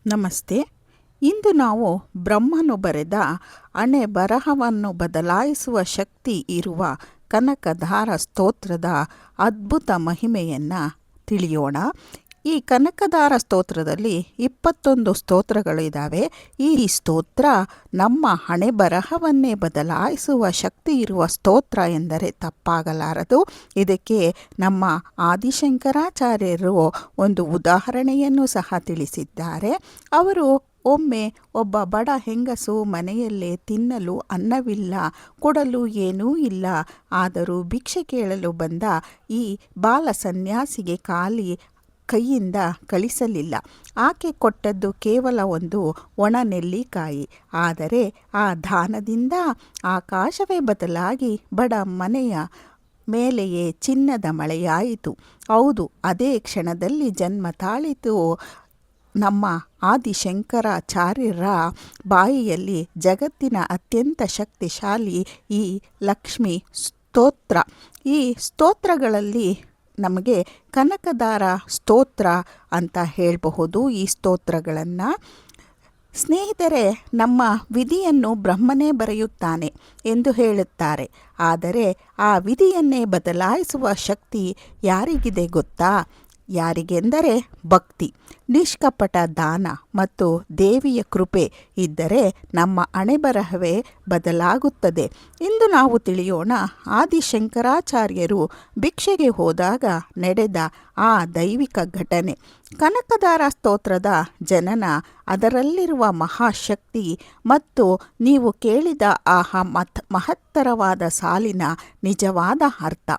ನಮಸ್ತೆ. ಇಂದು ನಾವು ಬ್ರಹ್ಮನು ಬರೆದ ಹಣೆ ಬರಹವನ್ನು ಬದಲಾಯಿಸುವ ಶಕ್ತಿ ಇರುವ ಕನಕಧಾರ ಸ್ತೋತ್ರದ ಅದ್ಭುತ ಮಹಿಮೆಯನ್ನು ತಿಳಿಯೋಣ. ಈ ಕನಕಧಾರ ಸ್ತೋತ್ರದಲ್ಲಿ 21 ಸ್ತೋತ್ರಗಳಿದ್ದಾವೆ. ಈ ಸ್ತೋತ್ರ ನಮ್ಮ ಹಣೆ ಬರಹವನ್ನೇ ಬದಲಾಯಿಸುವ ಶಕ್ತಿ ಇರುವ ಸ್ತೋತ್ರ ಎಂದರೆ ತಪ್ಪಾಗಲಾರದು. ಇದಕ್ಕೆ ನಮ್ಮ ಆದಿಶಂಕರಾಚಾರ್ಯರು ಒಂದು ಉದಾಹರಣೆಯನ್ನು ಸಹ ತಿಳಿಸಿದ್ದಾರೆ. ಅವರು ಒಮ್ಮೆ ಒಬ್ಬ ಬಡ ಹೆಂಗಸು ಮನೆಯಲ್ಲೇ ತಿನ್ನಲು ಅನ್ನವಿಲ್ಲ, ಕೊಡಲು ಏನೂ ಇಲ್ಲ, ಆದರೂ ಭಿಕ್ಷೆ ಕೇಳಲು ಬಂದ ಈ ಬಾಲ ಸನ್ಯಾಸಿಗೆ ಖಾಲಿ ಕೈಯಿಂದ ಕಳಿಸಲಿಲ್ಲ. ಆಕೆ ಕೊಟ್ಟದ್ದು ಕೇವಲ ಒಂದು ಒಣ ನೆಲ್ಲಿಕಾಯಿ. ಆದರೆ ಆ ದಾನದಿಂದ ಆಕಾಶವೇ ಬದಲಾಗಿ ಬಡ ಮನೆಯ ಮೇಲೆಯೇ ಚಿನ್ನದ ಮಳೆಯಾಯಿತು. ಹೌದು, ಅದೇ ಕ್ಷಣದಲ್ಲಿ ಜನ್ಮ ತಾಳಿತು ನಮ್ಮ ಆದಿಶಂಕರಾಚಾರ್ಯರ ಬಾಯಿಯಲ್ಲಿ ಜಗತ್ತಿನ ಅತ್ಯಂತ ಶಕ್ತಿಶಾಲಿ ಈ ಲಕ್ಷ್ಮೀ ಸ್ತೋತ್ರ. ಈ ಸ್ತೋತ್ರಗಳಲ್ಲಿ ನಮಗೆ ಕನಕಧಾರ ಸ್ತೋತ್ರ ಅಂತ ಹೇಳಬಹುದು. ಈ ಸ್ತೋತ್ರಗಳನ್ನು ಸ್ನೇಹಿತರೆ, ನಮ್ಮ ವಿಧಿಯನ್ನು ಬ್ರಹ್ಮನೇ ಬರೆಯುತ್ತಾನೆ ಎಂದು ಹೇಳುತ್ತಾರೆ. ಆದರೆ ಆ ವಿಧಿಯನ್ನೇ ಬದಲಾಯಿಸುವ ಶಕ್ತಿ ಯಾರಿಗಿದೆ ಗೊತ್ತಾ? ಯಾರಿಗೆಂದರೆ ಭಕ್ತಿ, ನಿಷ್ಕಪಟ ದಾನ ಮತ್ತು ದೇವಿಯ ಕೃಪೆ ಇದ್ದರೆ ನಮ್ಮ ಹಣೆಬರಹವೇ ಬದಲಾಗುತ್ತದೆ. ಇಂದು ನಾವು ತಿಳಿಯೋಣ ಆದಿಶಂಕರಾಚಾರ್ಯರು ಭಿಕ್ಷೆಗೆ ಹೋದಾಗ ನಡೆದ ಆ ದೈವಿಕ ಘಟನೆ. ಕನಕಧಾರ ಸ್ತೋತ್ರದ ಜನನ, ಅದರಲ್ಲಿರುವ ಮಹಾಶಕ್ತಿ ಮತ್ತು ನೀವು ಕೇಳಿದ ಆ ಮಹತ್ತರವಾದ ಸಾಲಿನ ನಿಜವಾದ ಅರ್ಥ.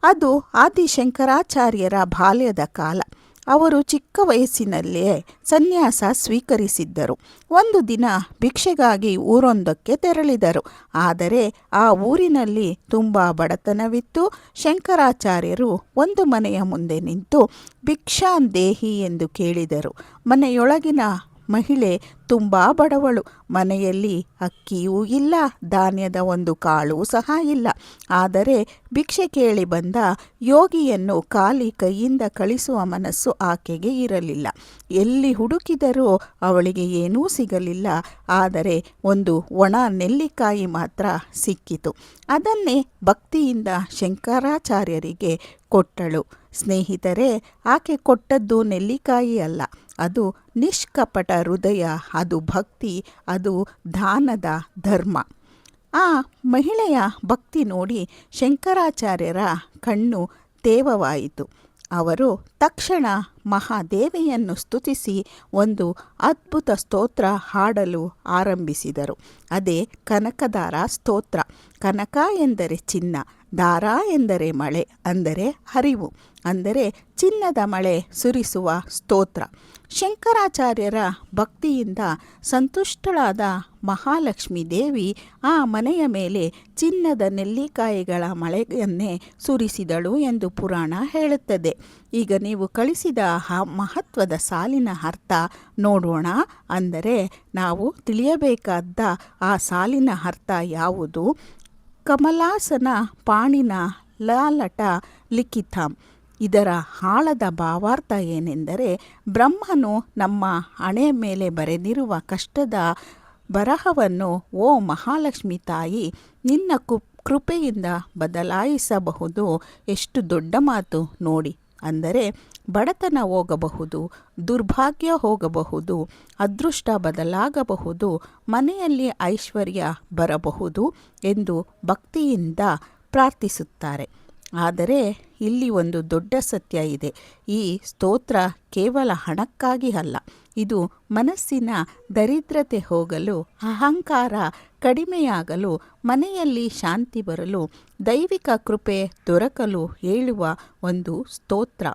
ಅದು ಆದಿಶಂಕರಾಚಾರ್ಯರ ಬಾಲ್ಯದ ಕಾಲ. ಅವರು ಚಿಕ್ಕ ವಯಸ್ಸಿನಲ್ಲೇ ಸನ್ಯಾಸ ಸ್ವೀಕರಿಸಿದ್ದರು. ಒಂದು ದಿನ ಭಿಕ್ಷೆಗಾಗಿ ಊರೊಂದಕ್ಕೆ ತೆರಳಿದರು. ಆದರೆ ಆ ಊರಿನಲ್ಲಿ ತುಂಬ ಬಡತನವಿತ್ತು. ಶಂಕರಾಚಾರ್ಯರು ಒಂದು ಮನೆಯ ಮುಂದೆ ನಿಂತು ಭಿಕ್ಷಾಂದೇಹಿ ಎಂದು ಕೇಳಿದರು. ಮನೆಯೊಳಗಿನ ಮಹಿಳೆ ತುಂಬ ಬಡವಳು. ಮನೆಯಲ್ಲಿ ಅಕ್ಕಿಯೂ ಇಲ್ಲ, ಧಾನ್ಯದ ಒಂದು ಕಾಳು ಸಹ ಇಲ್ಲ. ಆದರೆ ಭಿಕ್ಷೆ ಕೇಳಿ ಬಂದ ಯೋಗಿಯನ್ನು ಖಾಲಿ ಕೈಯಿಂದ ಕಳಿಸುವ ಮನಸ್ಸು ಆಕೆಗೆ ಇರಲಿಲ್ಲ. ಎಲ್ಲಿ ಹುಡುಕಿದರೂ ಅವಳಿಗೆ ಏನೂ ಸಿಗಲಿಲ್ಲ. ಆದರೆ ಒಂದು ಒಣ ನೆಲ್ಲಿಕಾಯಿ ಮಾತ್ರ ಸಿಕ್ಕಿತು. ಅದನ್ನೇ ಭಕ್ತಿಯಿಂದ ಶಂಕರಾಚಾರ್ಯರಿಗೆ ಕೊಟ್ಟಳು. ಸ್ನೇಹಿತರೆ, ಆಕೆ ಕೊಟ್ಟದ್ದು ನೆಲ್ಲಿಕಾಯಿ ಅಲ್ಲ, ಅದು ನಿಷ್ಕಪಟ ಹೃದಯ, ಅದು ಭಕ್ತಿ, ಅದು ದಾನದ ಧರ್ಮ. ಆ ಮಹಿಳೆಯ ಭಕ್ತಿ ನೋಡಿ ಶಂಕರಾಚಾರ್ಯರ ಕಣ್ಣು ತೇವವಾಯಿತು. ಅವರು ತಕ್ಷಣ ಮಹಾದೇವಿಯನ್ನು ಸ್ತುತಿಸಿ ಒಂದು ಅದ್ಭುತ ಸ್ತೋತ್ರ ಹಾಡಲು ಆರಂಭಿಸಿದರು. ಅದೇ ಕನಕಧಾರ ಸ್ತೋತ್ರ. ಕನಕ ಎಂದರೆ ಚಿನ್ನ, ಧಾರ ಎಂದರೆ ಮಳೆ, ಅಂದರೆ ಹರಿವು, ಅಂದರೆ ಚಿನ್ನದ ಮಳೆ ಸುರಿಸುವ ಸ್ತೋತ್ರ. ಶಂಕರಾಚಾರ್ಯರ ಭಕ್ತಿಯಿಂದ ಸಂತುಷ್ಟಳಾದ ಮಹಾಲಕ್ಷ್ಮೀ ದೇವಿ ಆ ಮನೆಯ ಮೇಲೆ ಚಿನ್ನದ ನೆಲ್ಲಿಕಾಯಿಗಳ ಮಳೆಯನ್ನೇ ಸುರಿಸಿದಳು ಎಂದು ಪುರಾಣ ಹೇಳುತ್ತದೆ. ಈಗ ನೀವು ಕಳಿಸಿದ ಆ ಮಹತ್ವದ ಸಾಲಿನ ಅರ್ಥ ನೋಡೋಣ. ಅಂದರೆ ನಾವು ತಿಳಿಯಬೇಕಾದ ಆ ಸಾಲಿನ ಅರ್ಥ ಯಾವುದು? ಕಮಲಾಸನ ಪಾಣಿನ ಲಾಲಟ ಲಿಖಿತಂ. ಇದರ ಆಳದ ಭಾವಾರ್ಥ ಏನೆಂದರೆ, ಬ್ರಹ್ಮನು ನಮ್ಮ ಹಣೆ ಮೇಲೆ ಬರೆದಿರುವ ಕಷ್ಟದ ಬರಹವನ್ನು ಓ ಮಹಾಲಕ್ಷ್ಮಿ ತಾಯಿ ನಿನ್ನ ಕೃಪೆಯಿಂದ ಬದಲಾಯಿಸಬಹುದು. ಎಷ್ಟು ದೊಡ್ಡ ಮಾತು ನೋಡಿ. ಅಂದರೆ ಬಡತನ ಹೋಗಬಹುದು, ದುರ್ಭಾಗ್ಯ ಹೋಗಬಹುದು, ಅದೃಷ್ಟ ಬದಲಾಗಬಹುದು, ಮನೆಯಲ್ಲಿ ಐಶ್ವರ್ಯ ಬರಬಹುದು ಎಂದು ಭಕ್ತಿಯಿಂದ ಪ್ರಾರ್ಥಿಸುತ್ತಾರೆ. ಆದರೆ ಇಲ್ಲಿ ಒಂದು ದೊಡ್ಡ ಸತ್ಯ ಇದೆ. ಈ ಸ್ತೋತ್ರ ಕೇವಲ ಹಣಕ್ಕಾಗಿ ಅಲ್ಲ. ಇದು ಮನಸ್ಸಿನ ದರಿದ್ರತೆ ಹೋಗಲು, ಅಹಂಕಾರ ಕಡಿಮೆಯಾಗಲು, ಮನೆಯಲ್ಲಿ ಶಾಂತಿ ಬರಲು, ದೈವಿಕ ಕೃಪೆ ದೊರಕಲು ಹೇಳುವ ಒಂದು ಸ್ತೋತ್ರ.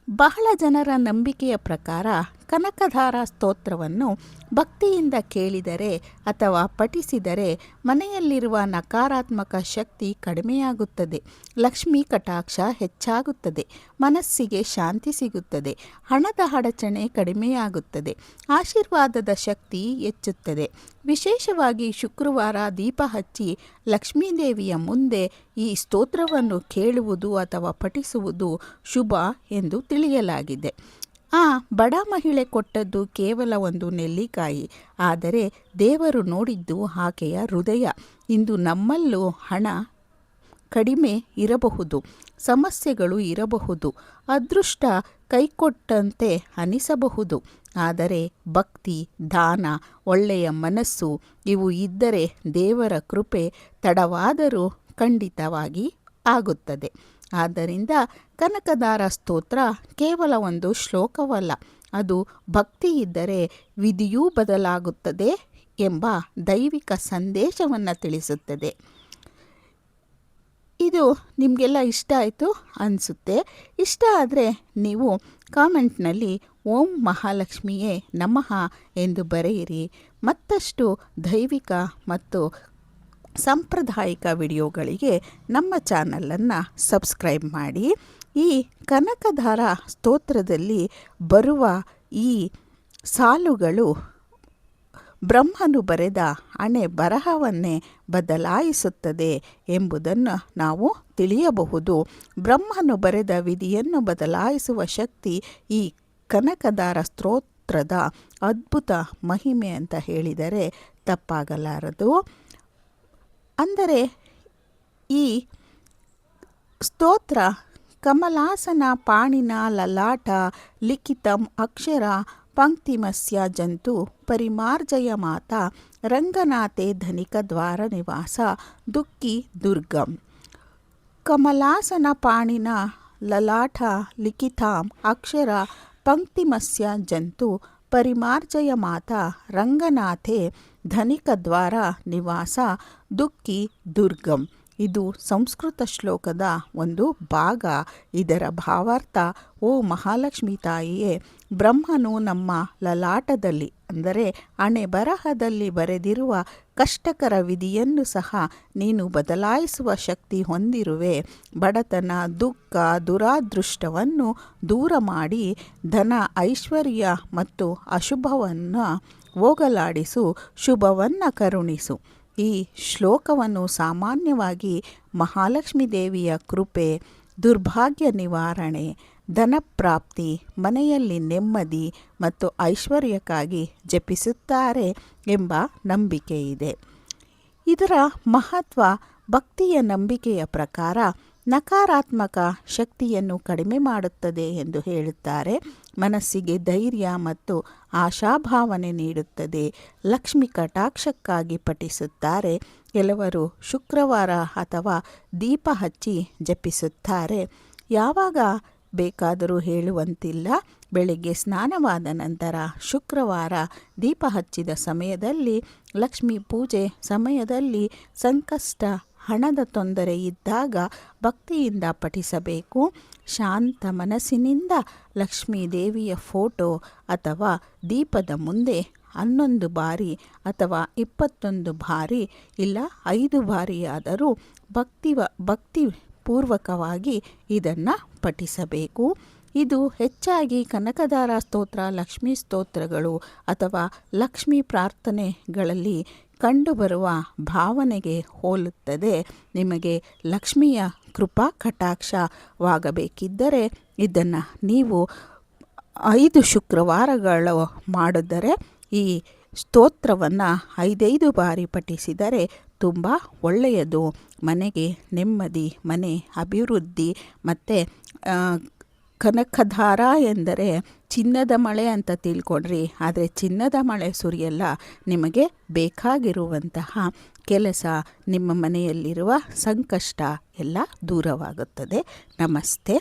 ಬಹಳ ಜನರ ನಂಬಿಕೆಯ ಪ್ರಕಾರ ಕನಕಧಾರ ಸ್ತೋತ್ರವನ್ನು ಭಕ್ತಿಯಿಂದ ಕೇಳಿದರೆ ಅಥವಾ ಪಠಿಸಿದರೆ ಮನೆಯಲ್ಲಿರುವ ನಕಾರಾತ್ಮಕ ಶಕ್ತಿ ಕಡಿಮೆಯಾಗುತ್ತದೆ, ಲಕ್ಷ್ಮೀ ಕಟಾಕ್ಷ ಹೆಚ್ಚಾಗುತ್ತದೆ, ಮನಸ್ಸಿಗೆ ಶಾಂತಿ ಸಿಗುತ್ತದೆ, ಹಣದ ಅಡಚಣೆ ಕಡಿಮೆಯಾಗುತ್ತದೆ, ಆಶೀರ್ವಾದದ ಶಕ್ತಿ ಹೆಚ್ಚುತ್ತದೆ. ವಿಶೇಷವಾಗಿ ಶುಕ್ರವಾರ ದೀಪ ಹಚ್ಚಿ ಲಕ್ಷ್ಮೀದೇವಿಯ ಮುಂದೆ ಈ ಸ್ತೋತ್ರವನ್ನು ಕೇಳುವುದು ಅಥವಾ ಪಠಿಸುವುದು ಶುಭ ಎಂದು ತಿಳಿಯಲಾಗಿದೆ. ಆ ಬಡ ಮಹಿಳೆ ಕೊಟ್ಟದ್ದು ಕೇವಲ ಒಂದು ನೆಲ್ಲಿಕಾಯಿ, ಆದರೆ ದೇವರು ನೋಡಿದ್ದು ಆಕೆಯ ಹೃದಯ. ಇಂದು ನಮ್ಮಲ್ಲೂ ಹಣ ಕಡಿಮೆ ಇರಬಹುದು, ಸಮಸ್ಯೆಗಳು ಇರಬಹುದು, ಅದೃಷ್ಟ ಕೈಕೊಟ್ಟಂತೆ ಅನಿಸಬಹುದು. ಆದರೆ ಭಕ್ತಿ, ದಾನ, ಒಳ್ಳೆಯ ಮನಸ್ಸು ಇವು ಇದ್ದರೆ ದೇವರ ಕೃಪೆ ತಡವಾದರೂ ಖಂಡಿತವಾಗಿ ಆಗುತ್ತದೆ. ಆದ್ದರಿಂದ ಕನಕದಾರ ಸ್ತೋತ್ರ ಕೇವಲ ಒಂದು ಶ್ಲೋಕವಲ್ಲ, ಅದು ಭಕ್ತಿ ಇದ್ದರೆ ವಿಧಿಯೂ ಬದಲಾಗುತ್ತದೆ ಎಂಬ ದೈವಿಕ ಸಂದೇಶವನ್ನು ತಿಳಿಸುತ್ತದೆ. ಇದು ನಿಮಗೆಲ್ಲ ಇಷ್ಟ ಆಯಿತು ಅನಿಸುತ್ತೆ. ಇಷ್ಟ ಆದರೆ ನೀವು ಕಾಮೆಂಟ್ನಲ್ಲಿ ಓಂ ಮಹಾಲಕ್ಷ್ಮಿಯೇ ನಮಃ ಎಂದು ಬರೆಯಿರಿ. ಮತ್ತಷ್ಟು ದೈವಿಕ ಮತ್ತು ಸಾಂಪ್ರದಾಯಿಕ ವಿಡಿಯೋಗಳಿಗೆ ನಮ್ಮ ಚಾನಲನ್ನು ಸಬ್ಸ್ಕ್ರೈಬ್ ಮಾಡಿ. ಈ ಕನಕದಾರ ಸ್ತೋತ್ರದಲ್ಲಿ ಬರುವ ಈ ಸಾಲುಗಳು ಬ್ರಹ್ಮನು ಬರೆದ ಹಣೆ ಬರಹವನ್ನೇ ಬದಲಾಯಿಸುತ್ತದೆ ಎಂಬುದನ್ನು ನಾವು ತಿಳಿಯಬಹುದು. ಬ್ರಹ್ಮನು ಬರೆದ ವಿಧಿಯನ್ನು ಬದಲಾಯಿಸುವ ಶಕ್ತಿ ಈ ಕನಕದಾರ ಸ್ತೋತ್ರದ ಅದ್ಭುತ ಮಹಿಮೆ ಅಂತ ಹೇಳಿದರೆ ತಪ್ಪಾಗಲಾರದು. ಅಂದರೆ ಈ ಸ್ತೋತ್ರ ಕಮಲಾಸನ ಪಾಣಿನ ಲಲಾಟ ಲಿಖಿತಂ ಅಕ್ಷರ ಪಂಕ್ತಿಮಸ್ಯ ಜಂತು ಪರಿಮಾರ್ಜಯ ಮಾತಾ ರಂಗನಾಥೆ ಧನಿಕ ದ್ವಾರ ನಿವಾಸ ದುಃಖಿ ದುರ್ಗಂ. ಕಮಲಾಸನ ಪಾಣಿನ ಲಲಾಟ ಲಿಖಿತಾಂ ಅಕ್ಷರ ಪಂಕ್ತಿಮಸ್ಯ ಜಂತು ಪರಿಮಾರ್ಜಯ ಮಾತಾ ರಂಗನಾಥೆ ಧನಿಕ ದ್ವಾರ ನಿವಾಸ ದುಃಖಿ ದುರ್ಗಂ. ಇದು ಸಂಸ್ಕೃತ ಶ್ಲೋಕದ ಒಂದು ಭಾಗ. ಇದರ ಭಾವಾರ್ಥ: ಓ ಮಹಾಲಕ್ಷ್ಮಿ ತಾಯಿಯೇ, ಬ್ರಹ್ಮನು ನಮ್ಮ ಲಲಾಟದಲ್ಲಿ ಅಂದರೆ ಹಣೆ ಬರಹದಲ್ಲಿ ಬರೆದಿರುವ ಕಷ್ಟಕರ ವಿಧಿಯನ್ನು ಸಹ ನೀನು ಬದಲಾಯಿಸುವ ಶಕ್ತಿ ಹೊಂದಿರುವೆ. ಬಡತನ, ದುಃಖ, ದುರಾದೃಷ್ಟವನ್ನು ದೂರ ಮಾಡಿ ಧನ, ಐಶ್ವರ್ಯ ಮತ್ತು ಅಶುಭವನ್ನು ಹೋಗಲಾಡಿಸು, ಶುಭವನ್ನು ಕರುಣಿಸು. ಈ ಶ್ಲೋಕವನ್ನು ಸಾಮಾನ್ಯವಾಗಿ ಮಹಾಲಕ್ಷ್ಮೀ ದೇವಿಯ ಕೃಪೆ, ದುರ್ಭಾಗ್ಯ ನಿವಾರಣೆ, ಧನಪ್ರಾಪ್ತಿ, ಮನೆಯಲ್ಲಿ ನೆಮ್ಮದಿ ಮತ್ತು ಐಶ್ವರ್ಯಕ್ಕಾಗಿ ಜಪಿಸುತ್ತಾರೆ ಎಂಬ ನಂಬಿಕೆ ಇದೆ. ಇದರ ಮಹತ್ವ: ಭಕ್ತಿಯ ನಂಬಿಕೆಯ ಪ್ರಕಾರ ನಕಾರಾತ್ಮಕ ಶಕ್ತಿಯನ್ನು ಕಡಿಮೆ ಮಾಡುತ್ತದೆ ಎಂದು ಹೇಳುತ್ತಾರೆ. ಮನಸ್ಸಿಗೆ ಧೈರ್ಯ ಮತ್ತು ಆಶಾಭಾವನೆ ನೀಡುತ್ತದೆ. ಲಕ್ಷ್ಮಿ ಕಟಾಕ್ಷಕ್ಕಾಗಿ ಪಠಿಸುತ್ತಾರೆ. ಕೆಲವರು ಶುಕ್ರವಾರ ಅಥವಾ ದೀಪ ಹಚ್ಚಿ ಜಪಿಸುತ್ತಾರೆ. ಯಾವಾಗ ಬೇಕಾದರೂ ಹೇಳುವಂತಿಲ್ಲ. ಬೆಳಿಗ್ಗೆ ಸ್ನಾನವಾದ ನಂತರ, ಶುಕ್ರವಾರ ದೀಪ ಹಚ್ಚಿದ ಸಮಯದಲ್ಲಿ, ಲಕ್ಷ್ಮೀ ಪೂಜೆ ಸಮಯದಲ್ಲಿ, ಸಂಕಷ್ಟ, ಹಣದ ತೊಂದರೆ ಇದ್ದಾಗ ಭಕ್ತಿಯಿಂದ ಪಠಿಸಬೇಕು. ಶಾಂತ ಮನಸ್ಸಿನಿಂದ ಲಕ್ಷ್ಮೀ ದೇವಿಯ ಫೋಟೋ ಅಥವಾ ದೀಪದ ಮುಂದೆ 11 ಬಾರಿ ಅಥವಾ 21 ಬಾರಿ ಇಲ್ಲ 5 ಬಾರಿಯಾದರೂ ಭಕ್ತಿಪೂರ್ವಕವಾಗಿ ಇದನ್ನು ಪಠಿಸಬೇಕು. ಇದು ಹೆಚ್ಚಾಗಿ ಕನಕದಾರ ಸ್ತೋತ್ರ, ಲಕ್ಷ್ಮೀ ಸ್ತೋತ್ರಗಳು ಅಥವಾ ಲಕ್ಷ್ಮೀ ಪ್ರಾರ್ಥನೆಗಳಲ್ಲಿ ಕಂಡುಬರುವ ಭಾವನೆಗೆ ಹೋಲುತ್ತದೆ. ನಿಮಗೆ ಲಕ್ಷ್ಮಿಯ ಕೃಪಾ ಕಟಾಕ್ಷವಾಗಬೇಕಿದ್ದರೆ ಇದನ್ನು ನೀವು 5 ಶುಕ್ರವಾರಗಳು ಮಾಡಿದರೆ, ಈ ಸ್ತೋತ್ರವನ್ನು 5 ಬಾರಿ ಪಠಿಸಿದರೆ ತುಂಬ ಒಳ್ಳೆಯದು. ಮನೆಗೆ ನೆಮ್ಮದಿ, ಮನೆ ಅಭಿವೃದ್ಧಿ. ಮತ್ತು ಕನಕಧಾರ ಎಂದರೆ ಚಿನ್ನದ ಮಳೆ ಅಂತ ತಿಳ್ಕೊಡ್ರಿ, ಆದರೆ ಚಿನ್ನದ ಮಳೆ ಸುರಿಯಲ್ಲ. ನಿಮಗೆ ಬೇಕಾಗಿರುವಂತಹ ಕೆಲಸ, ನಿಮ್ಮ ಮನೆಯಲ್ಲಿರುವ ಸಂಕಷ್ಟ ಎಲ್ಲ ದೂರವಾಗುತ್ತದೆ. ನಮಸ್ತೆ.